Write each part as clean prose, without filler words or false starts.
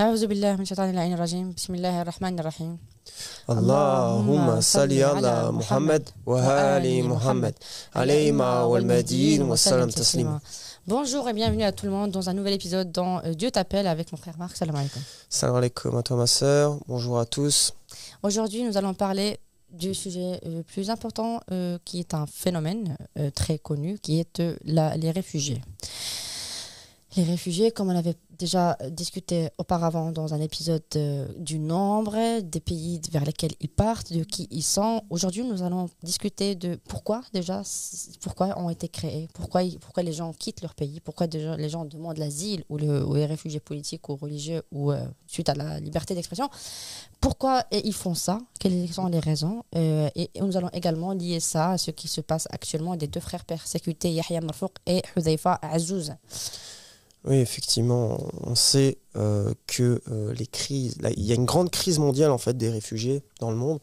أعوذ بالله من الشيطان اللعين الرجيم بسم الله الرحمن الرحيم اللهم صل على محمد وآل محمد عليهما والمدين وسلم تسليما. Bonjour et bienvenue à tout le monde dans un nouvel épisode dans Dieu t'appelle avec mon frère Marc. Salam alaikum. Salam alaikum à toi ma sœur, bonjour à tous. Aujourd'hui nous allons parler du sujet le plus important qui est un phénomène très connu qui est les réfugiés. Les réfugiés, comme on avait déjà discuté auparavant dans un épisode du nombre, des pays vers lesquels ils partent, de qui ils sont. Aujourd'hui, nous allons discuter de pourquoi ont été créés, pourquoi les gens quittent leur pays, pourquoi déjà les gens demandent l'asile ou les réfugiés politiques ou religieux ou suite à la liberté d'expression. Pourquoi ils font ça, quelles sont les raisons et nous allons également lier ça à ce qui se passe actuellement des deux frères persécutés, Yahya Marfouk et Hudhaifa Azzouz. Oui, effectivement, on sait que les crises, il y a une grande crise mondiale en fait des réfugiés dans le monde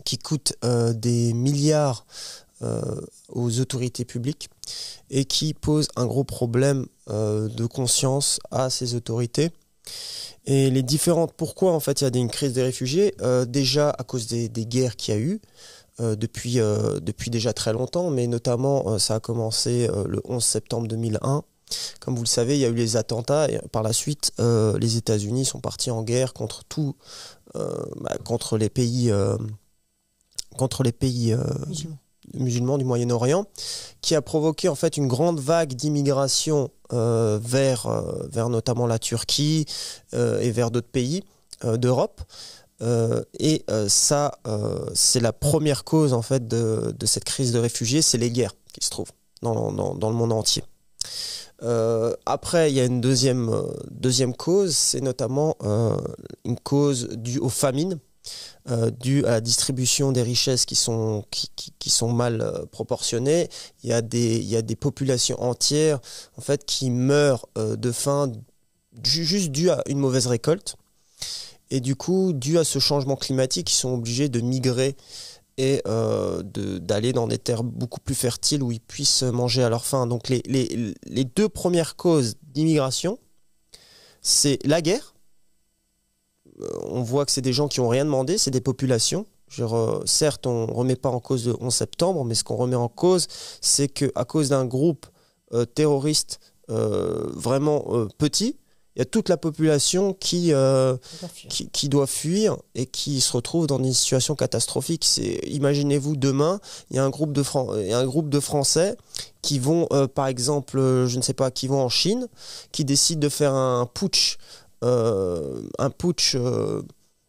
qui coûte des milliards aux autorités publiques et qui pose un gros problème de conscience à ces autorités. Et les différentes pourquoi en fait il y a une crise des réfugiés, déjà à cause des guerres qu'il y a eu depuis déjà très longtemps, mais notamment ça a commencé le 11 septembre 2001. Comme vous le savez, il y a eu les attentats et par la suite, les États-Unis sont partis en guerre contre les pays musulmans du Moyen-Orient, qui a provoqué en fait une grande vague d'immigration vers notamment la Turquie et vers d'autres pays d'Europe. Ça, c'est la première cause en fait de cette crise de réfugiés, c'est les guerres qui se trouvent dans le monde entier. Après, il y a une deuxième cause, c'est notamment une cause due aux famines, due à la distribution des richesses qui sont mal proportionnées. Il y a des populations entières en fait qui meurent de faim juste dû à une mauvaise récolte. Et du coup, dû à ce changement climatique, ils sont obligés de migrer et d'aller dans des terres beaucoup plus fertiles où ils puissent manger à leur faim. Donc les deux premières causes d'immigration, c'est la guerre. On voit que c'est des gens qui n'ont rien demandé, c'est des populations. Certes, on ne remet pas en cause le 11 septembre, mais ce qu'on remet en cause, c'est qu'à cause d'un groupe terroriste vraiment petit, il y a toute la population qui doit fuir et qui se retrouve dans une situation catastrophique. Imaginez-vous demain, il y a un groupe de Français qui vont, par exemple, je ne sais pas, qui vont en Chine, qui décident de faire un putsch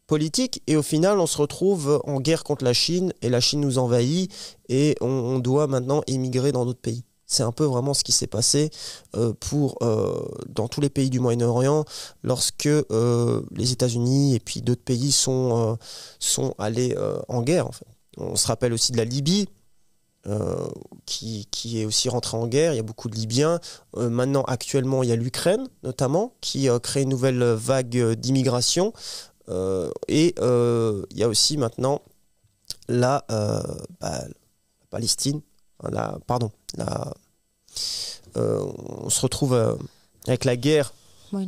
politique et au final on se retrouve en guerre contre la Chine et la Chine nous envahit et on doit maintenant émigrer dans d'autres pays. C'est un peu vraiment ce qui s'est passé dans tous les pays du Moyen-Orient lorsque les États-Unis et puis d'autres pays sont allés en guerre. En fait. On se rappelle aussi de la Libye qui est aussi rentrée en guerre. Il y a beaucoup de Libyens. Maintenant, actuellement, il y a l'Ukraine notamment qui crée une nouvelle vague d'immigration. Il y a aussi maintenant la Palestine. On se retrouve avec la guerre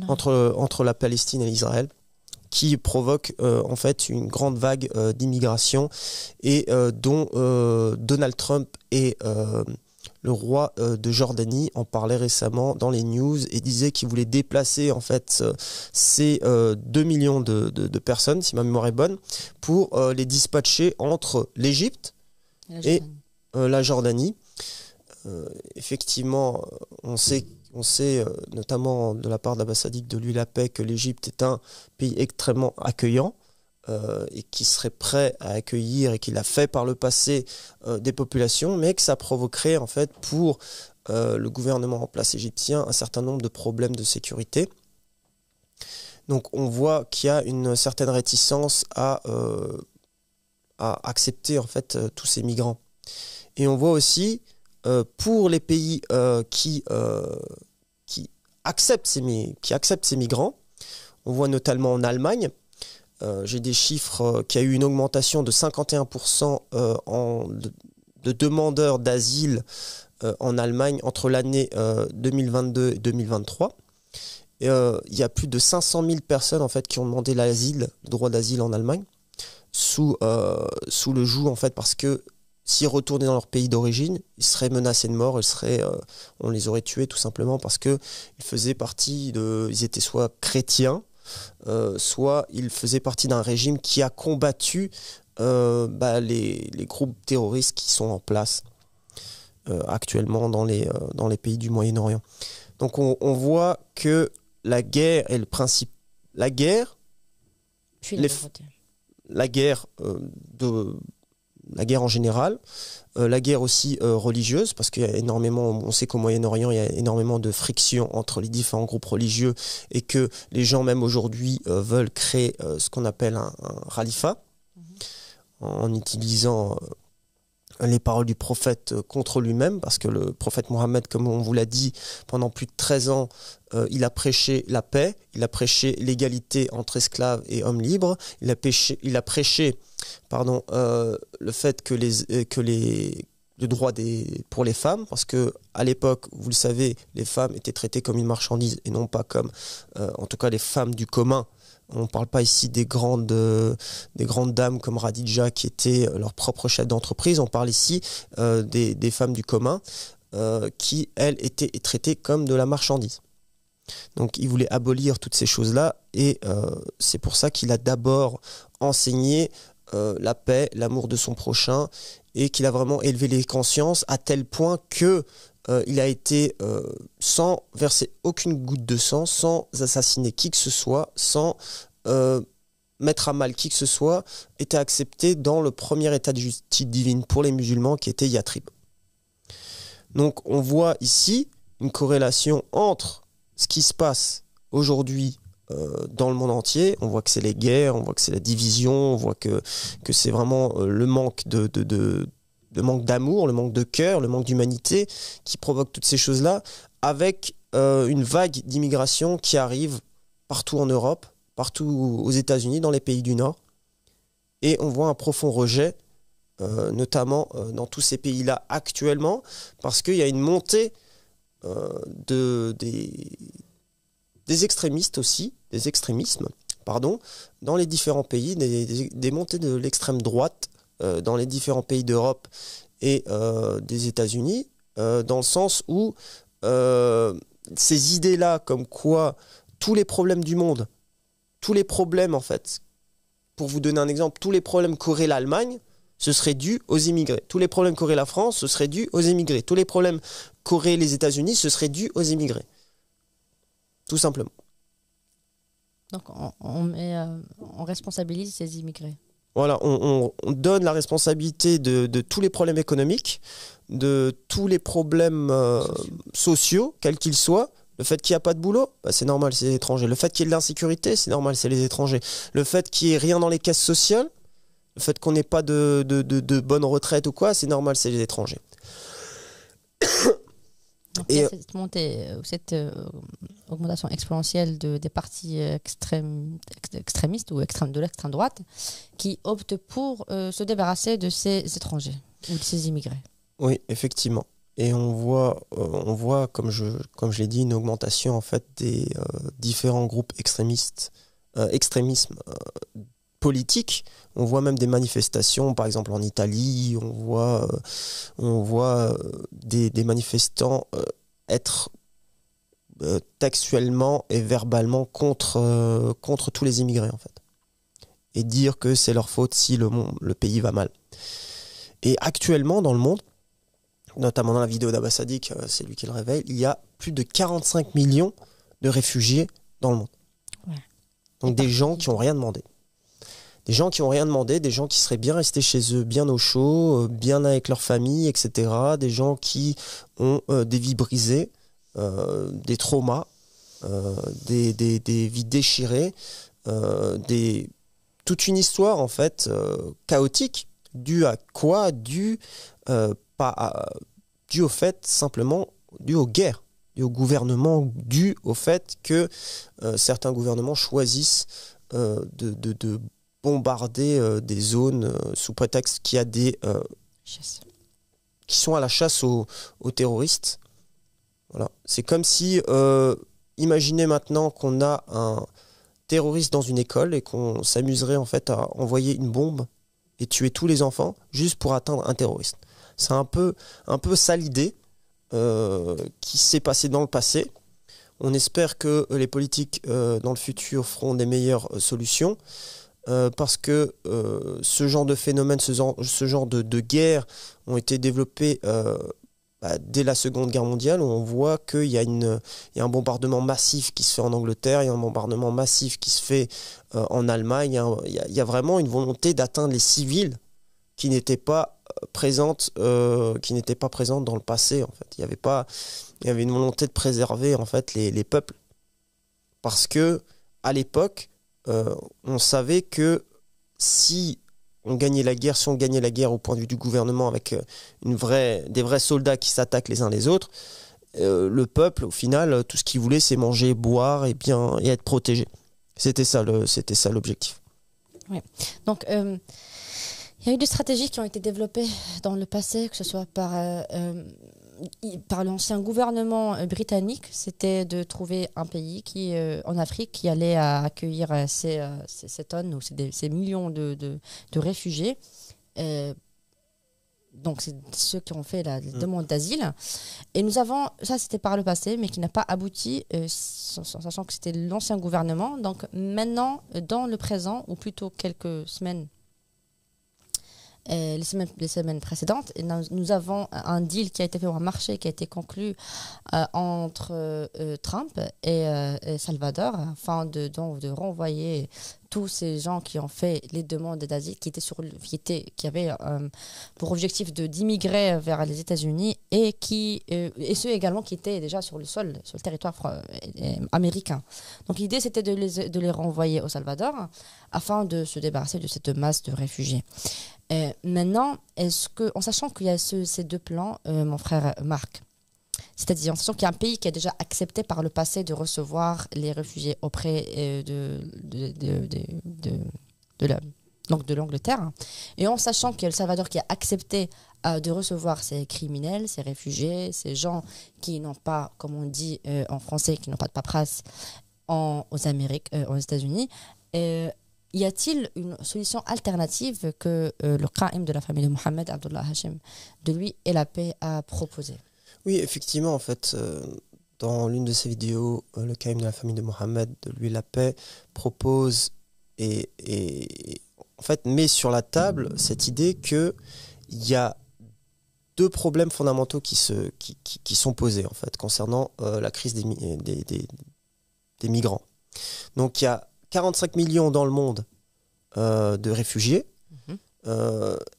entre la Palestine et l'Israël qui provoque en fait une grande vague d'immigration et dont Donald Trump et le roi de Jordanie en parlaient récemment dans les news et disait qu'il voulait déplacer en fait ces 2 millions de personnes, si ma mémoire est bonne, pour les dispatcher entre l'Égypte et la Jordanie. Effectivement, on sait notamment de la part d'Abbas Sadiq de l'ULAPE que l'Égypte est un pays extrêmement accueillant et qui serait prêt à accueillir et qui l'a fait par le passé des populations, mais que ça provoquerait en fait pour le gouvernement en place égyptien un certain nombre de problèmes de sécurité. Donc on voit qu'il y a une certaine réticence à accepter en fait tous ces migrants. Et on voit aussi pour les pays qui acceptent ces migrants, on voit notamment en Allemagne, j'ai des chiffres qu'il y a eu une augmentation de 51% de demandeurs d'asile en Allemagne entre l'année 2022 et 2023. il y a plus de 500 000 personnes en fait, qui ont demandé l'asile, le droit d'asile en Allemagne, sous le joug, en fait, parce que s'ils retournaient dans leur pays d'origine, ils seraient menacés de mort, on les aurait tués tout simplement parce qu'ils faisaient partie ils étaient soit chrétiens, soit ils faisaient partie d'un régime qui a combattu les groupes terroristes qui sont en place actuellement dans les pays du Moyen-Orient. Donc on voit que la guerre est le principe. La guerre, la guerre en général, la guerre aussi religieuse, parce qu'il y a énormément, on sait qu'au Moyen-Orient, il y a énormément de frictions entre les différents groupes religieux et que les gens, même aujourd'hui, veulent créer ce qu'on appelle un khalifa, en utilisant les paroles du prophète contre lui-même, parce que le prophète Mohammed, comme on vous l'a dit, pendant plus de 13 ans, il a prêché la paix, il a prêché l'égalité entre esclaves et hommes libres, il a prêché le fait que le droit pour les femmes, parce que à l'époque, vous le savez, les femmes étaient traitées comme une marchandise et non pas comme, en tout cas les femmes du commun. On ne parle pas ici des grandes dames comme Radija qui étaient leur propre chef d'entreprise. On parle ici des femmes du commun qui, elles, étaient traitées comme de la marchandise. Donc il voulait abolir toutes ces choses-là et c'est pour ça qu'il a d'abord enseigné la paix, l'amour de son prochain et qu'il a vraiment élevé les consciences à tel point que il a été sans verser aucune goutte de sang, sans assassiner qui que ce soit, sans mettre à mal qui que ce soit, était accepté dans le premier état de justice divine pour les musulmans qui était Yathrib. Donc on voit ici une corrélation entre ce qui se passe aujourd'hui dans le monde entier. On voit que c'est les guerres, on voit que c'est la division, on voit que c'est vraiment le manque le manque d'amour, le manque de cœur, le manque d'humanité qui provoque toutes ces choses-là, avec une vague d'immigration qui arrive partout en Europe, partout aux États-Unis, dans les pays du Nord. Et on voit un profond rejet, notamment dans tous ces pays-là actuellement, parce qu'il y a une montée des extrémistes aussi, des extrémismes, dans les différents pays, des montées de l'extrême droite, dans les différents pays d'Europe et des États-Unis, dans le sens où ces idées-là, comme quoi tous les problèmes du monde, tous les problèmes en fait, pour vous donner un exemple, tous les problèmes qu'aurait l'Allemagne, ce serait dû aux immigrés. Tous les problèmes qu'aurait la France, ce serait dû aux immigrés. Tous les problèmes qu'auraient les États-Unis, ce serait dû aux immigrés. Tout simplement. Donc on responsabilise ces immigrés. Voilà, on donne la responsabilité de tous les problèmes économiques, de tous les problèmes sociaux, quels qu'ils soient. Le fait qu'il n'y a pas de boulot, c'est normal, c'est les étrangers. Le fait qu'il y ait de l'insécurité, c'est normal, c'est les étrangers. Le fait qu'il n'y ait rien dans les caisses sociales, le fait qu'on n'ait pas de bonne retraite ou quoi, c'est normal, c'est les étrangers. Donc, il y a cette montée, cette augmentation exponentielle des partis extrémistes ou de l'extrême droite qui optent pour se débarrasser de ces étrangers ou de ces immigrés. Oui, effectivement. Et on voit comme je l'ai dit, une augmentation en fait des différents groupes extrémisme politique. On voit même des manifestations, par exemple en Italie, on voit des manifestants être textuellement et verbalement contre tous les immigrés en fait. Et dire que c'est leur faute si le pays va mal. Et actuellement dans le monde, notamment dans la vidéo d'Abbas Sadiq, c'est lui qui le révèle, il y a plus de 45 millions de réfugiés dans le monde. Ouais. Donc des gens qui n'ont rien demandé. Des gens qui n'ont rien demandé, des gens qui seraient bien restés chez eux, bien au chaud, bien avec leur famille, etc. Des gens qui ont des vies brisées, des traumas, des vies déchirées, toute une histoire en fait chaotique, due à quoi? Due au fait simplement, due aux guerres, due au gouvernement, due au fait que certains gouvernements choisissent de bombarder des zones sous prétexte qu'il y a qui sont à la chasse aux terroristes. Voilà. C'est comme si imaginez maintenant qu'on a un terroriste dans une école et qu'on s'amuserait en fait à envoyer une bombe et tuer tous les enfants juste pour atteindre un terroriste. C'est un peu ça l'idée qui s'est passée dans le passé. On espère que les politiques dans le futur feront des meilleures solutions parce que ce genre de phénomène, ce genre de guerre ont été développés dès la Seconde Guerre mondiale, où on voit qu'il y a un bombardement massif qui se fait en Angleterre, il y a un bombardement massif qui se fait en Allemagne. Il y a vraiment une volonté d'atteindre les civils qui n'étaient pas présentes dans le passé. En fait, il y avait une volonté de préserver en fait les peuples, parce que à l'époque, on savait que si on gagnait la guerre au point de vue du gouvernement avec des vrais soldats qui s'attaquent les uns les autres, le peuple, au final, tout ce qu'il voulait, c'est manger, boire et être protégé. C'était ça l'objectif. Oui. Donc, il y a eu des stratégies qui ont été développées dans le passé, que ce soit par l'ancien gouvernement britannique. C'était de trouver un pays en Afrique qui allait accueillir ces tonnes ou ces millions de réfugiés. Donc, c'est ceux qui ont fait la demande d'asile. Et ça c'était par le passé, mais qui n'a pas abouti, sachant que c'était l'ancien gouvernement. Donc, maintenant, dans le présent, ou plutôt quelques semaines, les semaines précédentes, nous avons un deal qui a été fait, un marché qui a été conclu entre Trump et Salvador, afin de renvoyer tous ces gens qui ont fait les demandes d'asile, qui avaient pour objectif d'immigrer vers les États-Unis et ceux également qui étaient déjà sur le territoire américain. Donc l'idée, c'était de les renvoyer au Salvador afin de se débarrasser de cette masse de réfugiés. Maintenant, en sachant qu'il y a ces deux plans, mon frère Marc, c'est-à-dire en sachant qu'il y a un pays qui a déjà accepté par le passé de recevoir les réfugiés auprès de l'Angleterre, et en sachant qu'il y a le Salvador qui a accepté de recevoir ces criminels, ces réfugiés, ces gens qui n'ont pas, comme on dit en français, qui n'ont pas de paperasse aux États-Unis, y a-t-il une solution alternative que le Qaïm de la famille de Mohamed, Abdullah Hashim, de lui et la paix, a proposé? Oui, effectivement, en fait, dans l'une de ses vidéos, le Qaïm de la famille de Mohamed, de lui et la paix, propose et en fait met sur la table cette idée qu'il y a deux problèmes fondamentaux qui sont posés en fait concernant la crise des migrants. Donc il y a 45 millions dans le monde de réfugiés.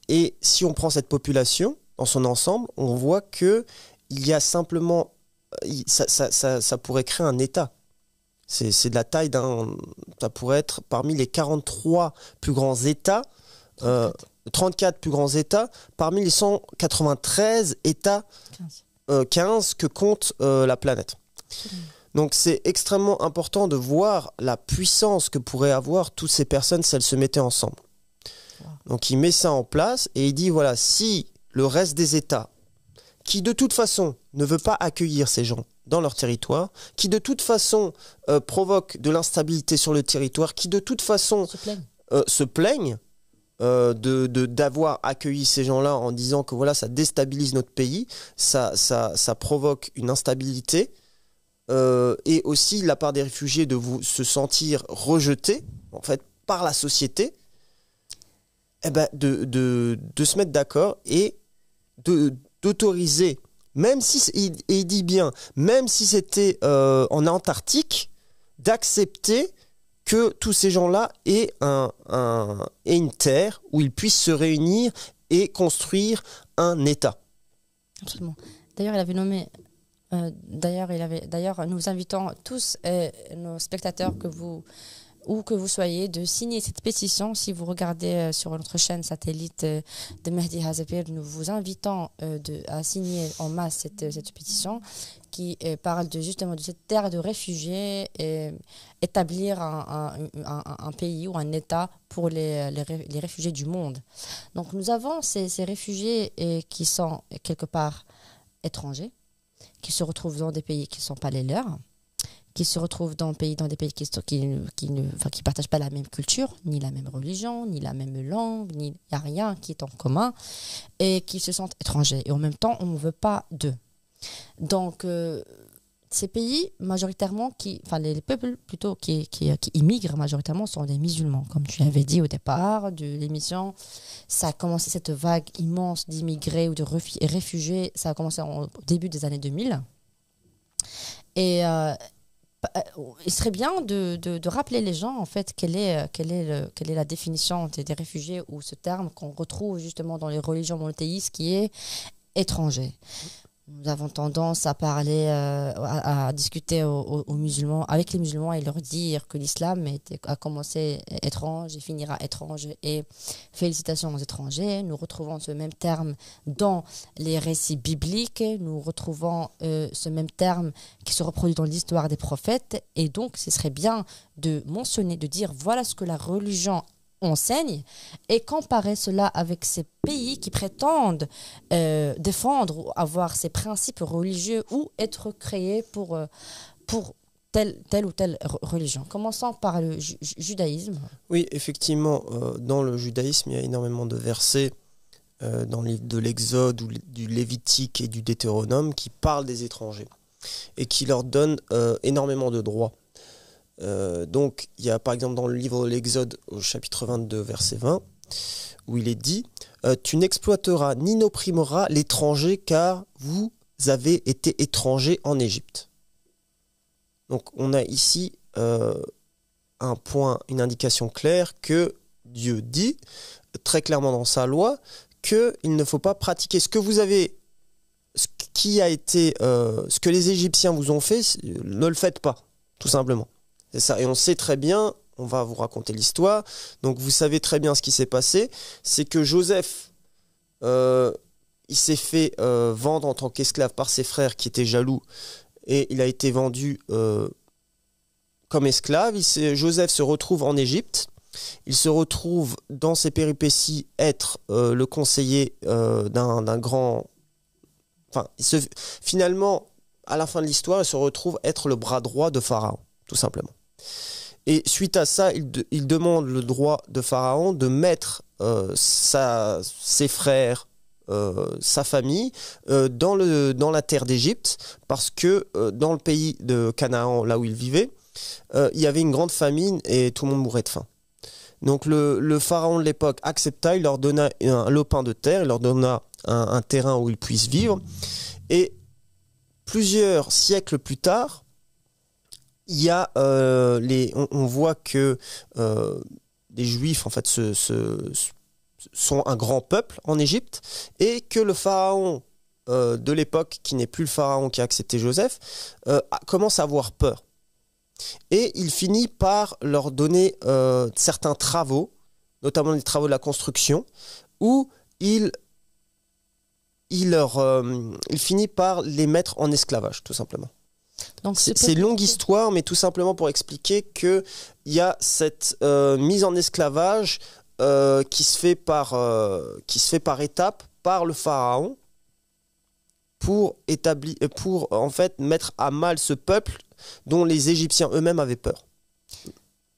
Et si on prend cette population dans son ensemble, on voit qu'il y a simplement... Ça pourrait créer un État. C'est de la taille ça pourrait être parmi les 43 plus grands États, 34 plus grands États, parmi les 193 États, 15 que compte la planète. Donc c'est extrêmement important de voir la puissance que pourraient avoir toutes ces personnes si elles se mettaient ensemble. Donc il met ça en place et il dit voilà, si le reste des États, qui de toute façon ne veut pas accueillir ces gens dans leur territoire, qui de toute façon provoque de l'instabilité sur le territoire, qui de toute façon se plaignent d'avoir accueilli ces gens-là en disant que voilà, ça déstabilise notre pays, ça provoque une instabilité, et aussi la part des réfugiés de se sentir rejetés en fait par la société, eh ben de se mettre d'accord et d'autoriser, même si il dit bien, même si c'était en Antarctique, d'accepter que tous ces gens-là aient une terre où ils puissent se réunir et construire un État. Absolument. D'ailleurs, il avait nommé. D'ailleurs, nous invitons tous nos spectateurs, où que vous soyez, de signer cette pétition. Si vous regardez sur notre chaîne satellite de Mehdi Hazepir, nous vous invitons à signer en masse cette pétition qui parle justement de cette terre de réfugiés et établir un pays ou un État pour les réfugiés du monde. Donc nous avons ces réfugiés qui sont quelque part étrangers, qui se retrouvent dans des pays qui ne sont pas les leurs, qui se retrouvent dans des pays qui partagent pas la même culture, ni la même religion, ni la même langue, il n'y a rien qui est en commun, et qui se sentent étrangers. Et en même temps, on ne veut pas d'eux. Donc, ces pays, majoritairement, les peuples plutôt qui immigrent majoritairement sont des musulmans. Comme tu l'avais dit au départ de l'émission, ça a commencé cette vague immense d'immigrés ou de réfugiés, ça a commencé au début des années 2000. Et il serait bien de rappeler les gens, en fait, quelle est la définition des réfugiés, ou ce terme qu'on retrouve justement dans les religions monothéistes, qui est étranger. Nous avons tendance à parler, à discuter aux musulmans, avec les musulmans, et leur dire que l'islam a commencé étrange et finira étrange. Et félicitations aux étrangers. Nous retrouvons ce même terme dans les récits bibliques. Nous retrouvons ce même terme qui se reproduit dans l'histoire des prophètes. Et donc, ce serait bien de mentionner, de dire voilà ce que la religion enseigne, et comparer cela avec ces pays qui prétendent défendre ou avoir ces principes religieux ou être créés pour telle ou telle religion. Commençons par le judaïsme. Oui, effectivement, dans le judaïsme, il y a énormément de versets dans le livre de l'Exode ou du Lévitique et du Deutéronome qui parlent des étrangers et qui leur donnent énormément de droits. Donc, il y a par exemple dans le livre de l'Exode au chapitre 22, verset 20, où il est dit « Tu n'exploiteras ni n'opprimeras l'étranger, car vous avez été étrangers en Égypte. » Donc, on a ici un point, une indication claire que Dieu dit très clairement dans sa loi qu'il ne faut pas pratiquer ce que vous avez, ce que les Égyptiens vous ont fait, ne le faites pas, tout simplement. C'est ça. Et on sait très bien, on va vous raconter l'histoire, donc vous savez très bien ce qui s'est passé, c'est que Joseph, il s'est fait vendre en tant qu'esclave par ses frères qui étaient jaloux, et il a été vendu comme esclave. Joseph se retrouve en Égypte, il se retrouve dans ses péripéties être le conseiller d'un grand... Enfin, finalement, à la fin de l'histoire, il se retrouve être le bras droit de Pharaon, tout simplement. Et suite à ça, il demande le droit de Pharaon de mettre ses frères, sa famille, dans la terre d'Égypte, parce que dans le pays de Canaan, là où il vivait, il y avait une grande famine et tout le monde mourait de faim. Donc le pharaon de l'époque accepta, il leur donna un lopin de terre, il leur donna un terrain où ils puissent vivre. Et plusieurs siècles plus tard, il y a on voit que les Juifs en fait sont un grand peuple en Égypte, et que le pharaon de l'époque, qui n'est plus le pharaon qui a accepté Joseph, commence à avoir peur. Et il finit par leur donner certains travaux, notamment les travaux de la construction, où il finit par les mettre en esclavage, tout simplement. Donc c'est une longue histoire, mais tout simplement pour expliquer qu'il y a cette mise en esclavage qui se fait par étapes par le pharaon pour en fait mettre à mal ce peuple dont les Égyptiens eux-mêmes avaient peur.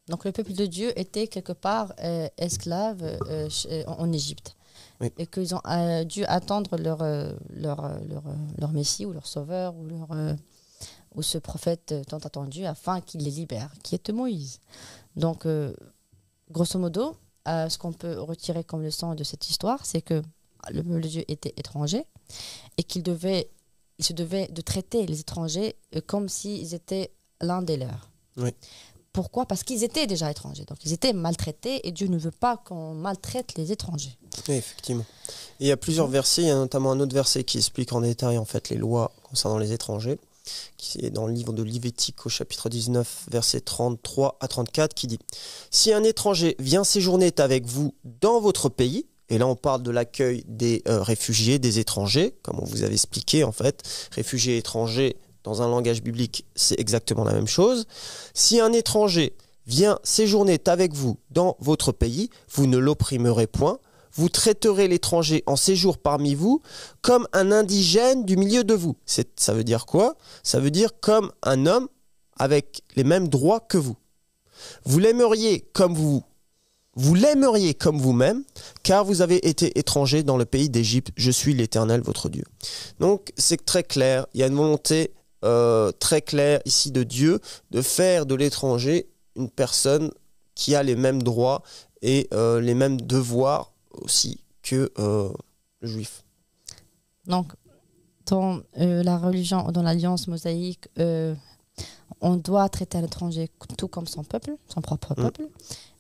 Donc le peuple de Dieu était quelque part esclave en Égypte. Oui. Et qu'ils ont dû attendre leur Messie ou leur sauveur ou ce prophète tant attendu afin qu'il les libère, qui est Moïse. Donc, grosso modo, ce qu'on peut retirer comme leçon de cette histoire, c'est que le peuple de Dieu était étranger et il se devait de traiter les étrangers comme s'ils étaient l'un des leurs. Oui. Pourquoi ? Parce qu'ils étaient déjà étrangers, donc ils étaient maltraités, et Dieu ne veut pas qu'on maltraite les étrangers. Oui, effectivement. Et il y a plusieurs versets, il y a notamment un autre verset qui explique en détail en fait les lois concernant les étrangers, qui est dans le livre de Lévitique au chapitre 19, versets 33 à 34, qui dit « Si un étranger vient séjourner avec vous dans votre pays », et là on parle de l'accueil des réfugiés, des étrangers, comme on vous avait expliqué en fait, réfugiés et étrangers, dans un langage biblique, c'est exactement la même chose. Si un étranger vient séjourner avec vous dans votre pays, vous ne l'opprimerez point. Vous traiterez l'étranger en séjour parmi vous comme un indigène du milieu de vous. Ça veut dire quoi ? Ça veut dire comme un homme avec les mêmes droits que vous. Vous l'aimeriez comme vous-même, car vous avez été étranger dans le pays d'Égypte. Je suis l'Éternel, votre Dieu. Donc, c'est très clair. Il y a une volonté très claire ici de Dieu de faire de l'étranger une personne qui a les mêmes droits et les mêmes devoirs aussi que le juif. Donc, dans la religion, dans l'alliance mosaïque, on doit traiter l'étranger tout comme son peuple, son propre peuple.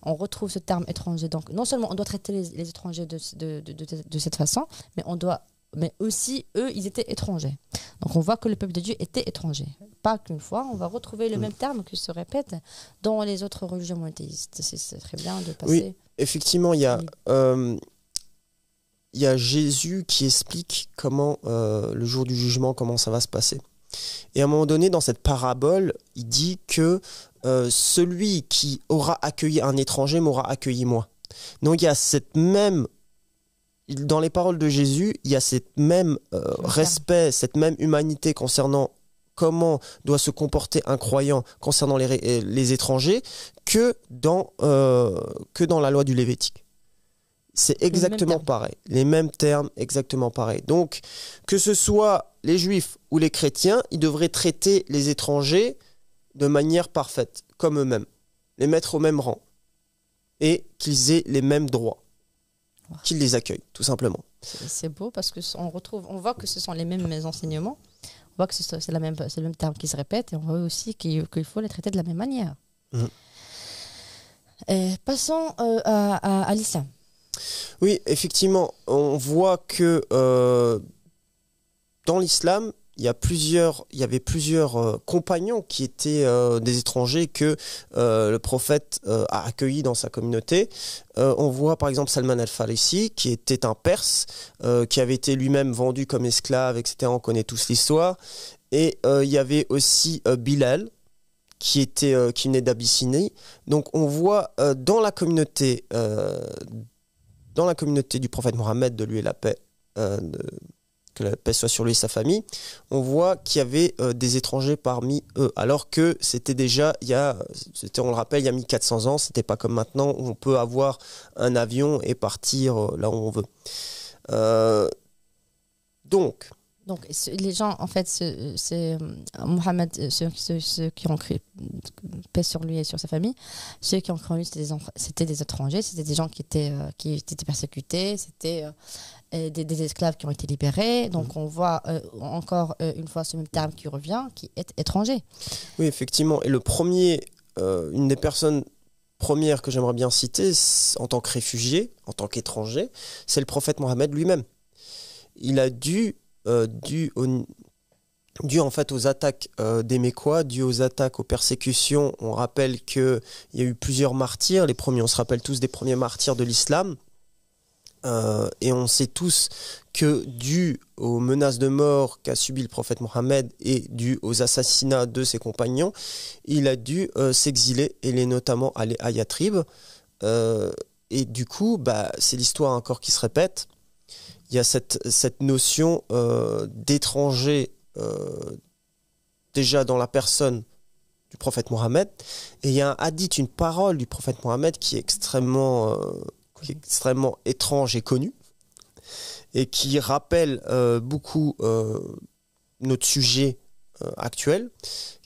On retrouve ce terme étranger. Donc, non seulement on doit traiter les étrangers de cette façon, mais aussi, eux, ils étaient étrangers. Donc, on voit que le peuple de Dieu était étranger. Pas qu'une fois, on va retrouver le même terme qui se répète dans les autres religions monothéistes. C'est très bien de passer. Oui, effectivement, il y a Jésus qui explique comment, le jour du jugement, comment ça va se passer. Et à un moment donné, dans cette parabole, il dit que celui qui aura accueilli un étranger m'aura accueilli moi. Donc il y a cette même, dans les paroles de Jésus, il y a cette même respect, cette même humanité concernant comment doit se comporter un croyant concernant les étrangers que dans la loi du Lévitique. C'est exactement pareil. Les mêmes termes, exactement pareil. Donc, que ce soit les juifs ou les chrétiens, ils devraient traiter les étrangers de manière parfaite, comme eux-mêmes. Les mettre au même rang. Et qu'ils aient les mêmes droits. Qu'ils les accueillent, tout simplement. C'est beau parce on voit que ce sont les mêmes enseignements. On voit que c'est le même terme qui se répète. Et on voit aussi qu'il faut les traiter de la même manière. Passons à l'islam. Oui, effectivement, on voit que dans l'islam, il y avait plusieurs compagnons qui étaient des étrangers que le prophète a accueillis dans sa communauté. On voit par exemple Salman al-Farisi, qui était un Perse, qui avait été lui-même vendu comme esclave, etc. On connaît tous l'histoire. Et il y avait aussi Bilal, qui venait d'Abyssinie. Donc on voit dans la communauté du prophète Mohammed, de lui et la paix, que la paix soit sur lui et sa famille, on voit qu'il y avait des étrangers parmi eux, alors que c'était déjà, on le rappelle, il y a 1400 ans, c'était pas comme maintenant où on peut avoir un avion et partir là où on veut. Donc, les gens, en fait, c'est Mohammed, ceux qui ont cru, paix sur lui et sur sa famille, ceux qui ont cru en lui, c'était des étrangers, c'était des gens qui étaient persécutés, c'était des esclaves qui ont été libérés. Donc, on voit encore une fois ce même terme qui revient, qui est étranger. Oui, effectivement. Et une des personnes premières que j'aimerais bien citer, en tant que réfugié, en tant qu'étranger, c'est le prophète Mohammed lui-même. Il a dû en fait aux attaques des Mécois, dû aux attaques, aux persécutions. On rappelle qu'il y a eu plusieurs martyrs. On se rappelle tous des premiers martyrs de l'islam. Et on sait tous que dû aux menaces de mort qu'a subi le prophète Mohammed et dû aux assassinats de ses compagnons, il a dû s'exiler, et il est notamment allé à Yatrib. Et du coup, c'est l'histoire encore qui se répète. Il y a cette notion d'étranger déjà dans la personne du prophète Mohammed. Et il y a un hadith, une parole du prophète Mohammed qui est extrêmement étrange et connue et qui rappelle beaucoup notre sujet actuel,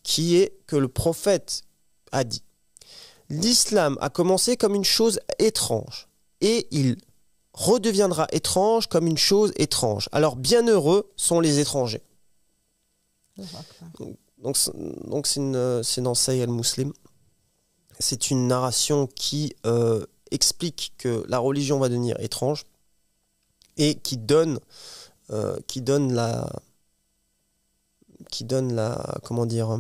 qui est que le prophète a dit: l'islam a commencé comme une chose étrange et il redeviendra étrange comme une chose étrange. Alors bienheureux sont les étrangers. Donc c'est dans Sahih al-Muslim. C'est une narration qui explique que la religion va devenir étrange et qui donne comment dire,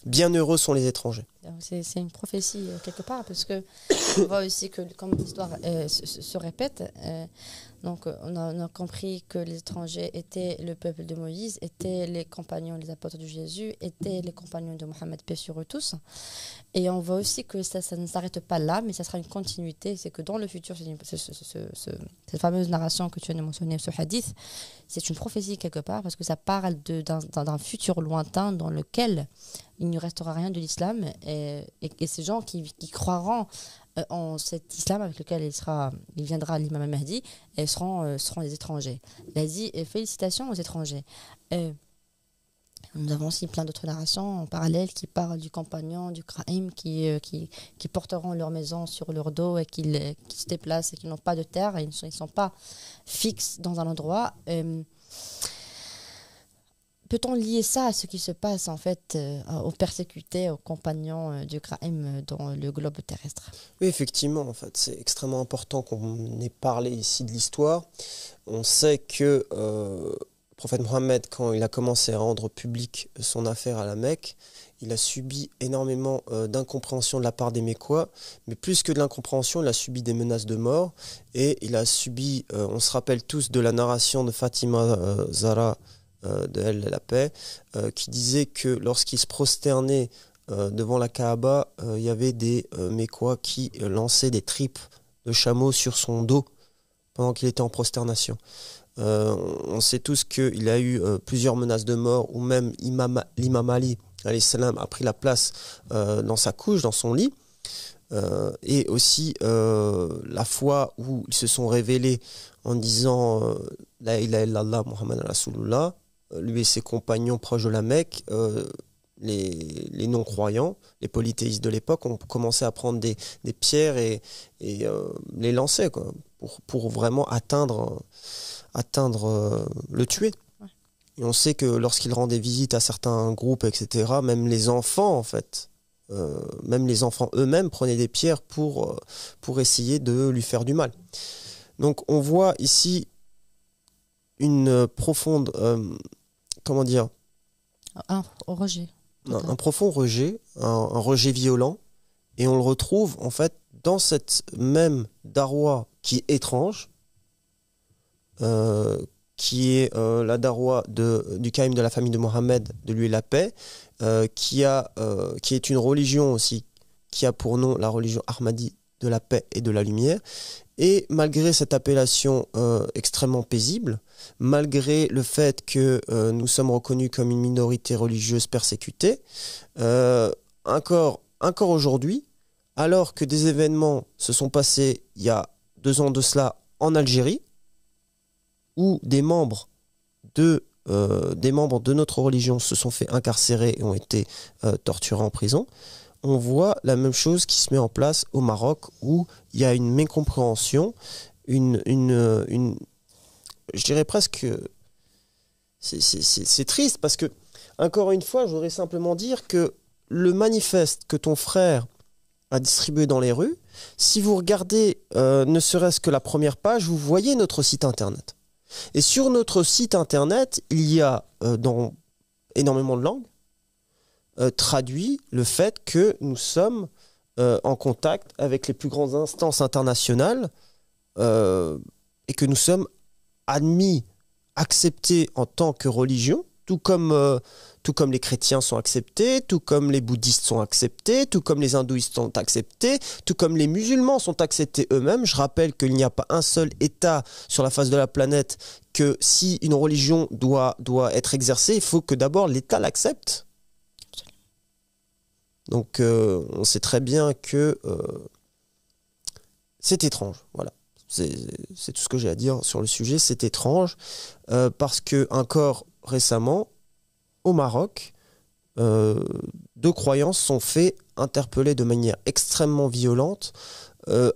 bienheureux sont les étrangers. C'est une prophétie quelque part, parce que on voit aussi que comme l'histoire se répète, donc on a compris que les étrangers étaient le peuple de Moïse, étaient les compagnons, les apôtres de Jésus, étaient les compagnons de Mohammed, paix sur eux tous. Et on voit aussi que ça ne s'arrête pas là, mais ça sera une continuité. C'est que dans le futur, cette fameuse narration que tu viens de mentionner, ce hadith, c'est une prophétie quelque part, parce que ça parle d'un futur lointain dans lequel il ne restera rien de l'islam. Et ces gens qui croiront en cet islam avec lequel il viendra l'imam Mahdi, et seront des étrangers. Il a dit félicitations aux étrangers. Nous avons aussi plein d'autres narrations en parallèle qui parlent du compagnon, du Kra'im, qui porteront leur maison sur leur dos et qui se déplacent et qui n'ont pas de terre et ils ne sont pas fixes dans un endroit. Peut-on lier ça à ce qui se passe en fait aux persécutés, aux compagnons du Kra'im dans le globe terrestre? Oui, effectivement, en fait, c'est extrêmement important qu'on ait parlé ici de l'histoire. On sait que le prophète Mohammed, quand il a commencé à rendre public son affaire à la Mecque, il a subi énormément d'incompréhension de la part des Mécois, mais plus que de l'incompréhension, il a subi des menaces de mort, et il a subi, on se rappelle tous de la narration de Fatima Zahra, de Elle la paix, qui disait que lorsqu'il se prosternait devant la Kaaba, il y avait des Mécois qui lançaient des tripes de chameau sur son dos pendant qu'il était en prosternation. On sait tous qu'il a eu plusieurs menaces de mort, ou même l'imam Ali alayhi salam a pris la place dans sa couche, dans son lit, et aussi la fois où ils se sont révélés en disant La ilaha illallah Muhammad Rasulullah, lui et ses compagnons proches de la Mecque, les non-croyants, les polythéistes de l'époque ont commencé à prendre des pierres et les lancer quoi, pour vraiment atteindre le tuer. Ouais. Et on sait que lorsqu'il rendait visite à certains groupes, etc., même les enfants, en fait, même les enfants eux-mêmes prenaient des pierres pour essayer de lui faire du mal. Donc on voit ici une profonde, comment dire, Un rejet. un profond rejet, un rejet violent, et on le retrouve en fait dans cette même darwa qui est étrange, qui est la darwa du Caïm de la famille de Mohammed, de lui et la paix, qui est une religion aussi, qui a pour nom la religion Ahmadi de la paix et de la lumière. Et malgré cette appellation extrêmement paisible, malgré le fait que nous sommes reconnus comme une minorité religieuse persécutée, encore aujourd'hui, alors que des événements se sont passés il y a 2 ans de cela en Algérie, où des membres de notre religion se sont fait incarcérer et ont été torturés en prison, on voit la même chose qui se met en place au Maroc, où il y a une mécompréhension, je dirais presque, c'est triste, parce que, encore une fois, je voudrais simplement dire que le manifeste que ton frère a distribué dans les rues, si vous regardez ne serait-ce que la première page, vous voyez notre site internet. Et sur notre site internet, il y a dans énormément de langues traduit le fait que nous sommes en contact avec les plus grandes instances internationales et que nous sommes admis, acceptés en tant que religion, tout comme les chrétiens sont acceptés, tout comme les bouddhistes sont acceptés, tout comme les hindouistes sont acceptés, tout comme les musulmans sont acceptés eux-mêmes. Je rappelle qu'il n'y a pas un seul État sur la face de la planète que si une religion doit être exercée, il faut que d'abord l'État l'accepte. Donc on sait très bien que c'est étrange, voilà. C'est tout ce que j'ai à dire sur le sujet, c'est étrange, parce que encore récemment, au Maroc, 2 croyants sont fait interpeller de manière extrêmement violente,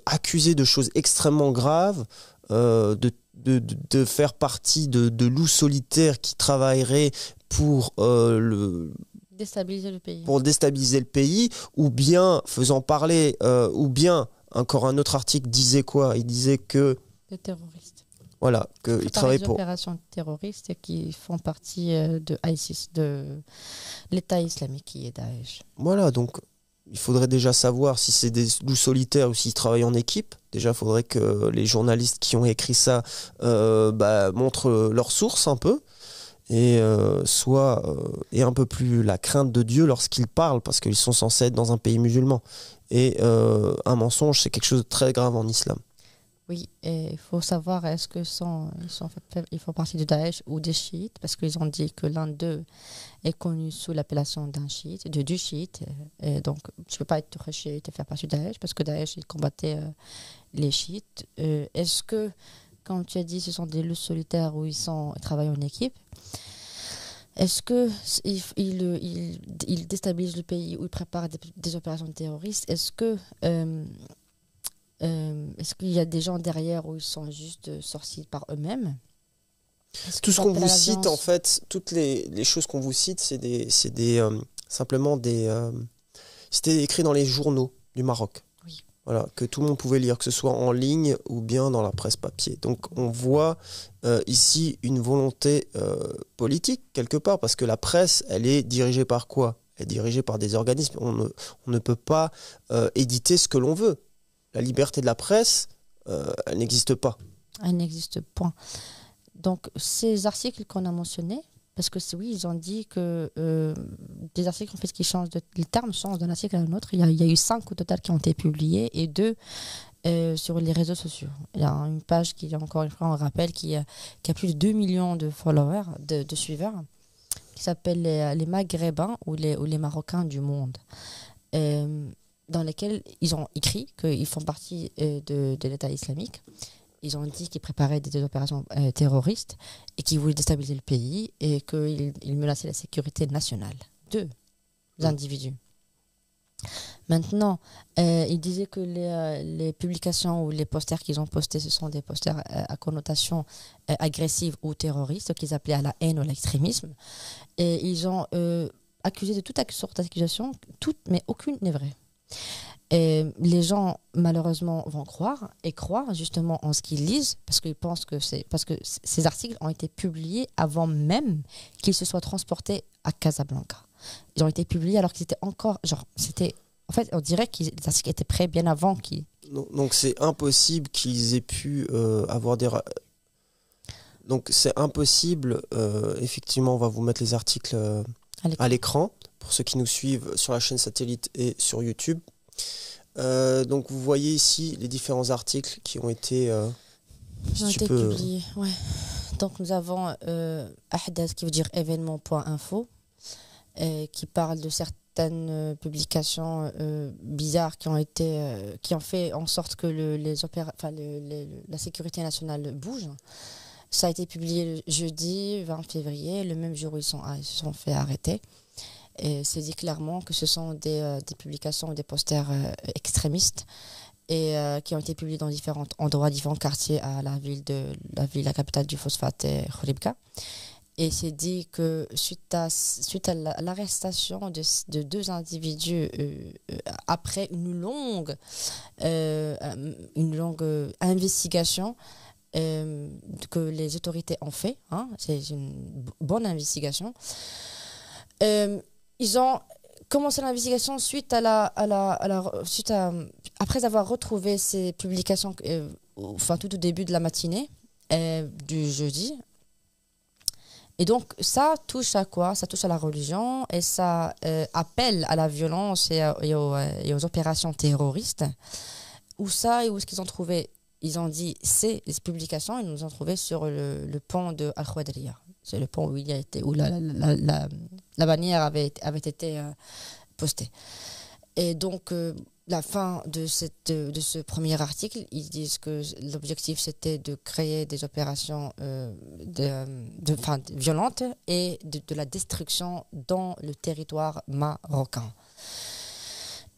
accusés de choses extrêmement graves, de faire partie de loups solitaires qui travailleraient pour déstabiliser le pays. Ou bien faisant parler, ou bien encore un autre article disait quoi? Il disait que des terroristes. Voilà, qu'ils travaillent pour opérations terroristes qui font partie de ISIS, de l'État islamique qui est Daesh. Voilà, donc il faudrait déjà savoir si c'est des loups solitaires ou s'ils travaillent en équipe. Déjà, il faudrait que les journalistes qui ont écrit ça montrent leurs sources un peu, et aient un peu plus la crainte de Dieu lorsqu'ils parlent, parce qu'ils sont censés être dans un pays musulman. Et un mensonge, c'est quelque chose de très grave en islam. Oui, et il faut savoir est-ce que ils font partie de Daesh ou des chiites, parce qu'ils ont dit que l'un d'eux est connu sous l'appellation d'un chiite, du chiite. Et donc, tu ne peux pas être chiite et faire partie de Daesh, parce que Daesh, il combattait les chiites. Est-ce que, quand tu as dit ce sont des loups solitaires où ils travaillent en équipe, est-ce que ils déstabilisent le pays, où ils préparent des opérations terroristes? Est-ce qu'il y a des gens derrière où ils sont juste sortis par eux-mêmes? Tout ce qu'on vous cite, en fait, toutes les choses qu'on vous cite, simplement c'était écrit dans les journaux du Maroc. Oui. Voilà, que tout le monde pouvait lire, que ce soit en ligne ou bien dans la presse papier. Donc on voit ici une volonté politique quelque part, parce que la presse, elle est dirigée par quoi? Elle est dirigée par des organismes. On ne peut pas éditer ce que l'on veut. La liberté de la presse, elle n'existe pas. Elle n'existe point. Donc, ces articles qu'on a mentionnés, parce que oui, ils ont dit que des articles en fait, les termes changent d'un article à un autre. Il y a eu 5 au total qui ont été publiés et 2 sur les réseaux sociaux. Il y a une page qui, encore une fois, on rappelle, qui a plus de 2 millions de followers, de suiveurs, qui s'appelle les Maghrébins ou les Marocains du monde. Dans lesquels ils ont écrit qu'ils font partie de l'État islamique. Ils ont dit qu'ils préparaient des opérations terroristes et qu'ils voulaient déstabiliser le pays et qu'ils menaçaient la sécurité nationale. 2 individus. Maintenant, ils disaient que les publications ou les posters qu'ils ont postés, ce sont des posters à connotation agressive ou terroriste, qu'ils appelaient à la haine ou à l'extrémisme. Et ils ont accusé de toute sorte d'accusations, mais aucune n'est vraie. Et les gens malheureusement vont croire justement en ce qu'ils lisent parce qu'ils pensent que parce que ces articles ont été publiés avant même qu'ils se soient transportés à Casablanca. Ils ont été publiés alors qu'ils étaient encore en fait on dirait que les articles étaient prêts bien avant qu'ils. Donc c'est impossible qu'ils aient pu avoir des donc c'est impossible effectivement on va vous mettre les articles à l'écran pour ceux qui nous suivent sur la chaîne satellite et sur YouTube. Donc vous voyez ici les différents articles qui ont été, publiés. Ouais. Donc nous avons Ahdath qui veut dire événement.info qui parle de certaines publications bizarres qui ont fait en sorte que la sécurité nationale bouge. Ça a été publié le jeudi 20 février, le même jour où ils se sont fait arrêter. Et c'est dit clairement que ce sont des publications ou des posters extrémistes et qui ont été publiés dans différents endroits, différents quartiers à la capitale du phosphate, Khouribga. Et c'est dit que suite à l'arrestation de 2 individus après une longue investigation que les autorités ont fait, c'est une bonne investigation. Ils ont commencé l'investigation après avoir retrouvé ces publications tout au début de la matinée du jeudi. Et donc ça touche à quoi? Ça touche à la religion et ça appelle à la violence et aux opérations terroristes. Où est-ce qu'ils ont trouvé? Ils ont dit ces publications, ils nous ont trouvé sur le pont de Al-Khouadriya. C'est le pont où la bannière avait été postée. Et donc, la fin de ce premier article, ils disent que l'objectif, c'était de créer des opérations violentes et de la destruction dans le territoire marocain.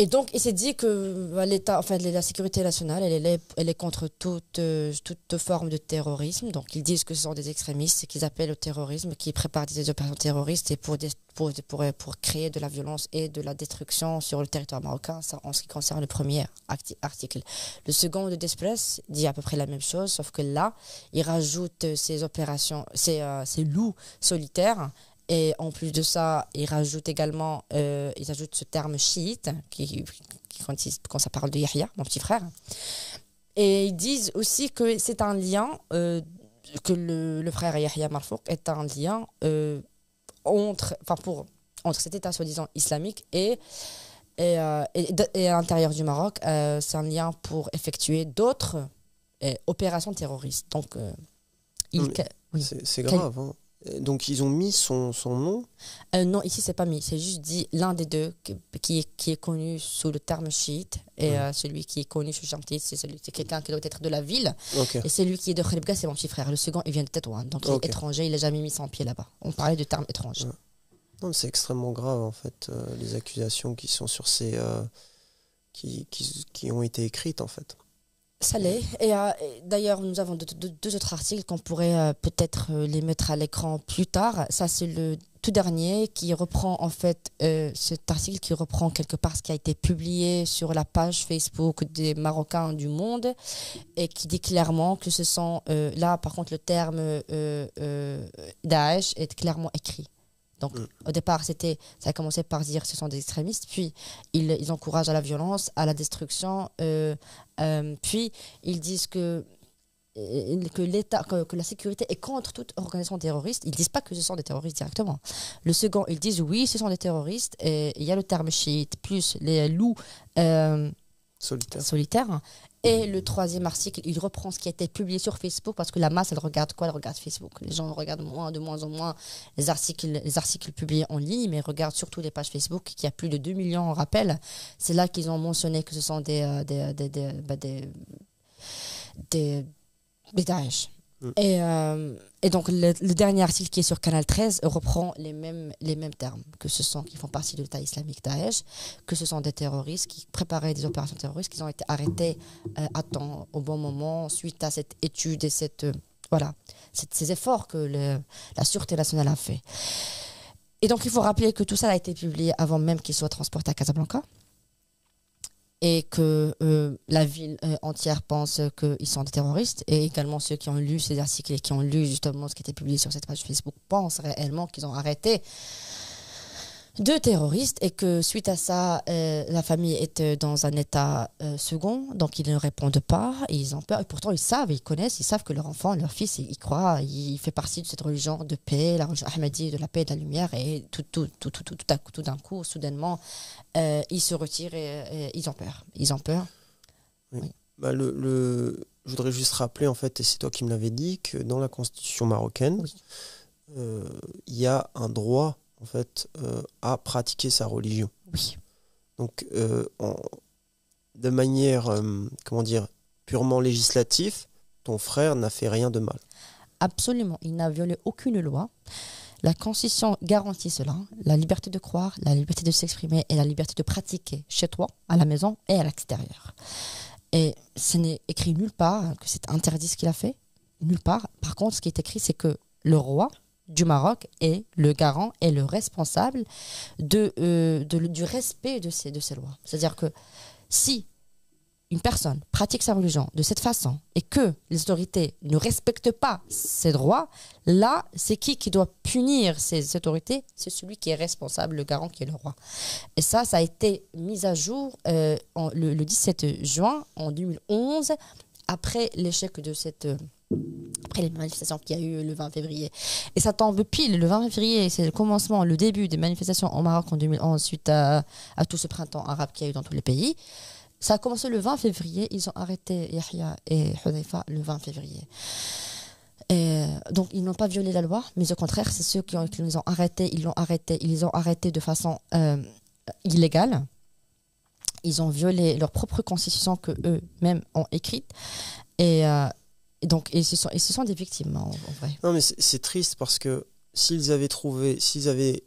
Et donc, il s'est dit que la sécurité nationale, elle est contre toute forme de terrorisme. Donc, ils disent que ce sont des extrémistes qu'ils appellent au terrorisme, qui préparent des opérations terroristes et pour créer de la violence et de la destruction sur le territoire marocain. Ça, en ce qui concerne le premier article. Le second de Despres dit à peu près la même chose, sauf que là, il rajoute ces opérations, ces loups solitaires. Et en plus de ça, ils ajoutent ce terme chiite quand ça parle de Yahya, mon petit frère. Et ils disent aussi que c'est un lien, que le frère Yahya Marfouk est un lien entre cet État soi-disant islamique et à l'intérieur du Maroc. C'est un lien pour effectuer d'autres opération terroriste. Donc, oui. C'est grave. Hein. Donc, ils ont mis son nom. Non, ici, c'est pas mis. C'est juste dit l'un des deux qui est connu sous le terme chiite. Et celui qui est connu sous le terme chiite, c'est quelqu'un qui doit être de la ville. Okay. Et celui qui est de Kharibga, c'est mon petit frère. Le second, il vient de Tétouan. Donc, il est étranger. Il n'a jamais mis son pied là-bas. On parlait de terme étrange. Non, c'est extrêmement grave, en fait, les accusations qui sont sur ces... qui ont été écrites, en fait. Ça l'est. Et d'ailleurs, nous avons deux autres articles qu'on pourrait peut-être les mettre à l'écran plus tard. Ça, c'est le tout dernier qui reprend, en fait, cet article qui reprend quelque part ce qui a été publié sur la page Facebook des Marocains du monde et qui dit clairement que ce sont... là, par contre, le terme Daesh est clairement écrit. Donc, au départ, ça a commencé par dire que ce sont des extrémistes, puis ils encouragent à la violence, à la destruction, puis ils disent que l'État, que la sécurité est contre toute organisation terroriste. Ils ne disent pas que ce sont des terroristes directement. Le second, ils disent oui, ce sont des terroristes, et il y a le terme chiite, plus les loups solitaires. Et le troisième article, il reprend ce qui a été publié sur Facebook parce que la masse, elle regarde quoi? Elle regarde Facebook. Les gens regardent de moins en moins les articles publiés en ligne, mais regardent surtout les pages Facebook qui a plus de 2 millions en rappel. C'est là qu'ils ont mentionné que ce sont des Daesh. Et donc le dernier article qui est sur Canal 13 reprend les mêmes termes, que ce sont qui font partie de l'État islamique Daesh, que ce sont des terroristes qui préparaient des opérations terroristes, qui ont été arrêtés à temps, au bon moment, suite à cette étude et ces efforts que la Sûreté nationale a fait. Et donc il faut rappeler que tout ça a été publié avant même qu'il soit transporté à Casablanca. Et que la ville entière pense qu'ils sont des terroristes, et également ceux qui ont lu ces articles et qui ont lu justement ce qui était publié sur cette page Facebook pensent réellement qu'ils ont arrêté deux terroristes, et que suite à ça, la famille est dans un état second, donc ils ne répondent pas, et ils ont peur, et pourtant ils savent que leur enfant, leur fils, il croit, il fait partie de cette religion de paix, la religion ahmadi, de la paix et de la lumière, et tout d'un coup, soudainement, ils se retirent et ils ont peur. Oui. Oui. Je voudrais juste rappeler, en fait, et c'est toi qui me l'avais dit, que dans la constitution marocaine, il y a un droit, en fait, à pratiquer sa religion. Oui. Donc, de manière, purement législative, ton frère n'a fait rien de mal. Absolument, il n'a violé aucune loi. La Constitution garantit cela, la liberté de croire, la liberté de s'exprimer et la liberté de pratiquer chez toi, à la maison et à l'extérieur. Et ce n'est écrit nulle part que c'est interdit ce qu'il a fait, nulle part. Par contre, ce qui est écrit, c'est que le roi du Maroc est le garant et le responsable du respect de ces lois. C'est-à-dire que si une personne pratique sa religion de cette façon et que les autorités ne respectent pas ses droits, là, c'est qui doit punir ces autorités? C'est celui qui est responsable, le garant qui est le roi. Et ça a été mis à jour le 17 juin en 2011, après l'échec de après les manifestations qu'il y a eu le 20 février. Et ça tombe pile, le 20 février, c'est le début des manifestations au Maroc en 2011 suite à tout ce printemps arabe qu'il y a eu dans tous les pays. Ça a commencé le 20 février, ils ont arrêté Yahya et Hudhaifa le 20 février. Et donc ils n'ont pas violé la loi, mais au contraire, c'est ceux qui les ont arrêtés, ils les ont arrêtés de façon illégale. Ils ont violé leur propre constitution que eux-mêmes ont écrite. Et ce sont des victimes en vrai. Non, mais c'est triste parce que s'ils avaient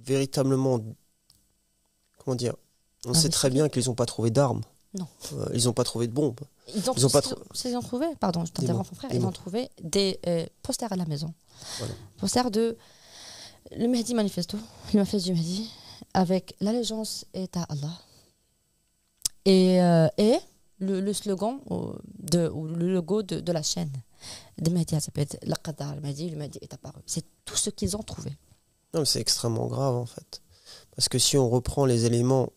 véritablement, on sait très bien qu'ils n'ont pas trouvé d'armes. Non. Ils n'ont pas trouvé de bombes. Ils ont trouvé, pardon, je t'interromps mon frère, ils ont trouvé des posters à la maison. Voilà. Posters de le Mahdi Manifesto, le manifeste du Mahdi, avec l'allégeance est à Allah. Et le slogan ou le logo de la chaîne de Mahdi, ça peut être Laqadar le Mahdi est apparu. C'est tout ce qu'ils ont trouvé. Non, mais c'est extrêmement grave en fait. Parce que si on reprend les éléments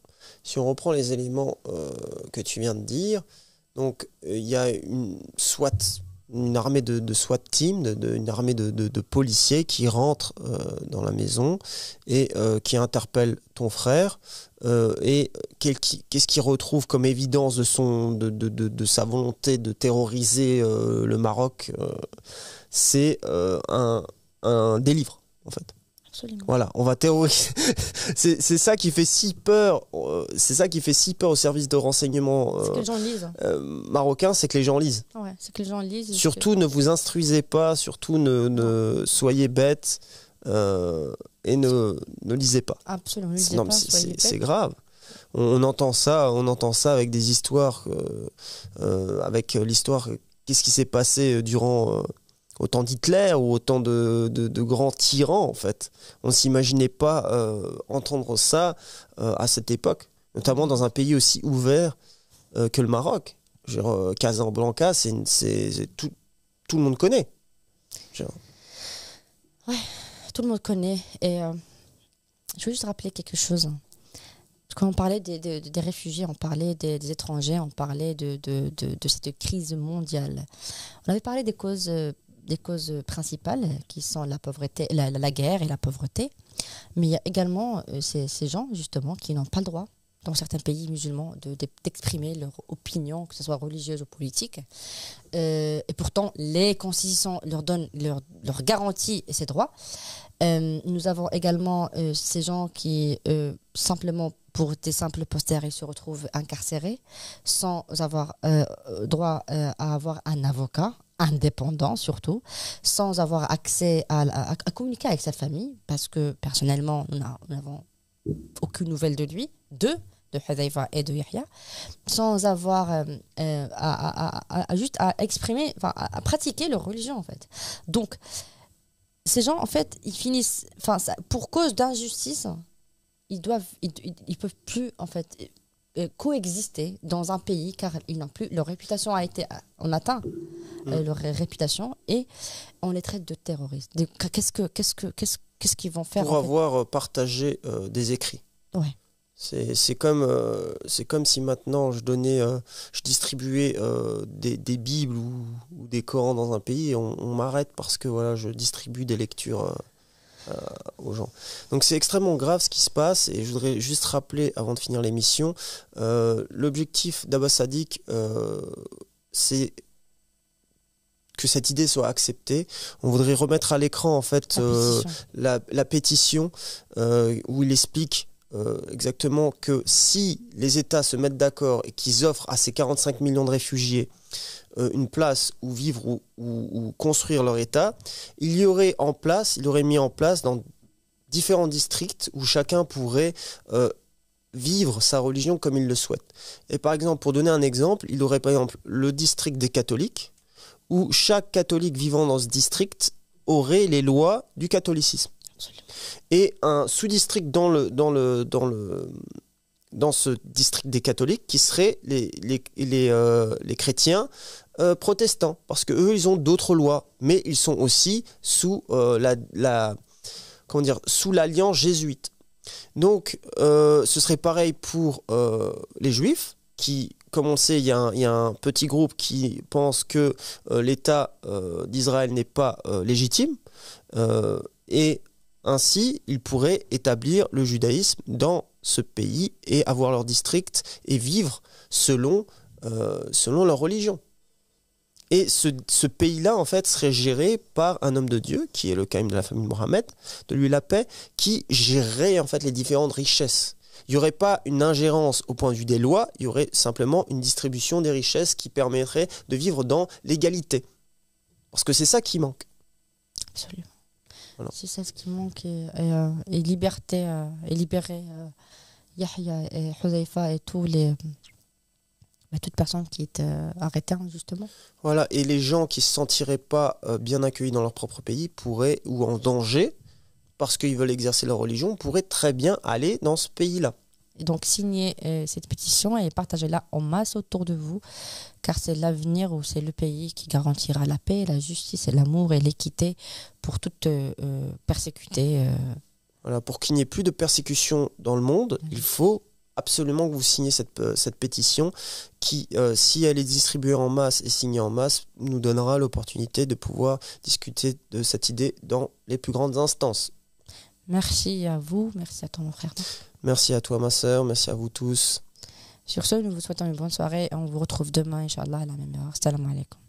que tu viens de dire, donc il y a une armée de SWAT team, une armée de policiers qui rentrent dans la maison et qui interpellent ton frère. Et qu'est-ce qu'il retrouve comme évidence de sa volonté de terroriser le Maroc? C'est un délivre, en fait. Absolument. Voilà, on va terroriser. c'est ça qui fait si peur. C'est ça qui fait si peur au service de renseignement C'est que les gens lisent. marocain, c'est que les gens lisent. Ouais, c'est que les gens lisent. Surtout, ne vous instruisez pas. Surtout, ne soyez bêtes et ne lisez pas. Absolument. Non, c'est grave. On entend ça avec des histoires, avec l'histoire. Qu'est-ce qui s'est passé durant au temps d'Hitler ou au temps de grands tyrans, en fait. On ne s'imaginait pas entendre ça à cette époque, notamment dans un pays aussi ouvert que le Maroc. Casablanca, tout le monde connaît. Ouais, tout le monde connaît. Et je veux juste rappeler quelque chose. Quand on parlait des réfugiés, on parlait des étrangers, on parlait de cette crise mondiale. On avait parlé des causes principales qui sont la pauvreté, la guerre et la pauvreté. Mais il y a également ces gens, justement, qui n'ont pas le droit, dans certains pays musulmans, d'exprimer leur opinion, que ce soit religieuse ou politique. Et pourtant, les constitutions leur donnent leur garantie et ces droits. Nous avons également ces gens qui, simplement pour des simples posters, ils se retrouvent incarcérés sans avoir droit à avoir un avocat indépendant surtout, sans avoir accès à communiquer avec sa famille, parce que personnellement, nous n'avons aucune nouvelle de lui, de Hudhayfa et de Yahya, sans avoir juste à exprimer, à pratiquer leur religion en fait. Donc, ces gens en fait, ils finissent, pour cause d'injustice, ils peuvent plus en fait coexister dans un pays car ils n'ont plus, leur réputation a été, on atteint leur réputation et on les traite de terroristes. Qu'est-ce qu'ils vont faire pour avoir partagé des écrits. Ouais. C'est comme si maintenant je distribuais des Bibles ou des Corans dans un pays et on m'arrête parce que voilà, je distribue des lectures aux gens. Donc c'est extrêmement grave ce qui se passe et je voudrais juste rappeler avant de finir l'émission, l'objectif d'Abbas Sadiq, c'est que cette idée soit acceptée. On voudrait remettre à l'écran en fait la pétition où il explique exactement que si les États se mettent d'accord et qu'ils offrent à ces 45 millions de réfugiés une place où vivre ou construire leur État, il aurait mis en place dans différents districts où chacun pourrait vivre sa religion comme il le souhaite. Et par exemple, pour donner un exemple, il aurait par exemple le district des catholiques, où chaque catholique vivant dans ce district aurait les lois du catholicisme. Et un sous-district dans ce district des catholiques qui seraient les chrétiens protestants, parce que eux ils ont d'autres lois, mais ils sont aussi sous sous l'alliance jésuite. Donc ce serait pareil pour les juifs qui, comme on sait, il y a un petit groupe qui pense que l'État d'Israël n'est pas légitime et ainsi, ils pourraient établir le judaïsme dans ce pays et avoir leur district et vivre selon leur religion. Et ce pays-là, en fait, serait géré par un homme de Dieu, qui est le caïm de la famille Mohammed, de lui la paix, qui gérerait en fait les différentes richesses. Il n'y aurait pas une ingérence au point de vue des lois, il y aurait simplement une distribution des richesses qui permettrait de vivre dans l'égalité. Parce que c'est ça qui manque. Absolument. Voilà. C'est ça ce qui manque et liberté et libérer Yahya et Hudhayfa et toute personne qui est arrêtée injustement. Voilà, et les gens qui ne se sentiraient pas bien accueillis dans leur propre pays pourraient, ou en danger, parce qu'ils veulent exercer leur religion, pourraient très bien aller dans ce pays-là. Et donc signez cette pétition et partagez-la en masse autour de vous, car c'est l'avenir ou c'est le pays qui garantira la paix, la justice et l'amour et l'équité pour toute persécutée. Voilà, pour qu'il n'y ait plus de persécution dans le monde, il faut absolument que vous signiez cette pétition qui, si elle est distribuée en masse et signée en masse, nous donnera l'opportunité de pouvoir discuter de cette idée dans les plus grandes instances. Merci à vous, merci à toi mon frère. Merci à toi ma sœur, merci à vous tous. Sur ce, nous vous souhaitons une bonne soirée et on vous retrouve demain, Inch'Allah, à la même heure. Salam alaikum.